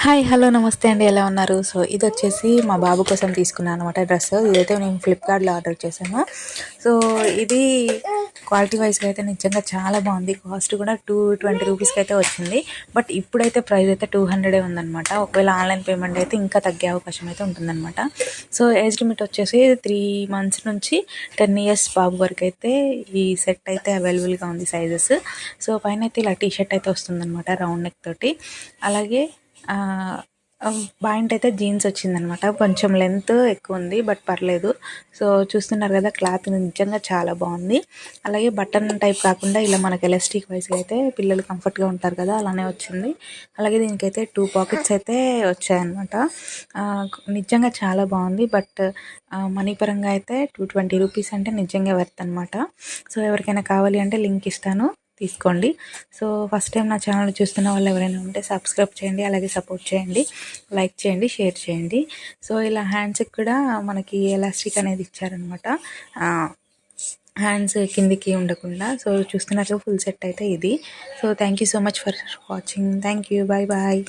Hi hello నమస్తే అండి, ఎలా ఉన్నారు? సో ఇది వచ్చేసి మా బాబు కోసం తీసుకున్నాను అనమాట డ్రెస్. ఇదైతే నేను ఫ్లిప్కార్ట్లో ఆర్డర్ చేశాను. సో ఇది క్వాలిటీ వైజ్గా అయితే నిజంగా చాలా బాగుంది. కాస్ట్ కూడా 220 రూపీస్కి అయితే వచ్చింది. బట్ ఇప్పుడైతే ప్రైస్ అయితే 200 ఉందన్నమాట. ఒకవేళ ఆన్లైన్ పేమెంట్ అయితే ఇంకా తగ్గే అవకాశం అయితే ఉంటుందన్నమాట. సో ఏజ్ లిమిట్ వచ్చేసి 3 మంత్స్ నుంచి 10 ఇయర్స్ బాబు వరకు అయితే ఈ సెట్ అయితే అవైలబుల్గా ఉంది సైజెస్. సో పైన అయితే ఇలా టీ షర్ట్ అయితే వస్తుందన్నమాట రౌండ్ నెక్ తోటి. అలాగే ప్యాంట్ అయితే జీన్స్ వచ్చిందనమాట. కొంచెం లెంత్ ఎక్కువ ఉంది బట్ పర్లేదు. సో చూస్తున్నారు కదా, క్లాత్ నిజంగా చాలా బాగుంది. అలాగే బటన్ టైప్ కాకుండా ఇలా మనకి ఎలాస్టిక్ వైజ్గా అయితే పిల్లలు కంఫర్ట్గా ఉంటారు కదా, అలానే వచ్చింది. అలాగే దీనికైతే 2 పాకెట్స్ అయితే వచ్చాయన్నమాట. నిజంగా చాలా బాగుంది. బట్ మనీ పరంగా అయితే 220 రూపీస్ అంటే నిజంగా వర్త్ అనమాట. సో ఎవరికైనా కావాలి అంటే లింక్ ఇస్తాను, తీసుకోండి. సో ఫస్ట్ టైం నా ఛానల్ చూస్తున్న వాళ్ళు ఎవరైనా ఉంటే సబ్స్క్రైబ్ చేయండి, అలాగే సపోర్ట్ చేయండి, లైక్ చేయండి, షేర్ చేయండి. సో ఇలా హ్యాండ్స్కి కూడా మనకి ఎలాస్టిక్ అనేది ఇచ్చారనమాట, హ్యాండ్స్ కిందికి ఉండకుండా. సో చూస్తున్నారు ఫుల్ సెట్ అయితే ఇది. So thank you so much for watching. Thank you, bye bye.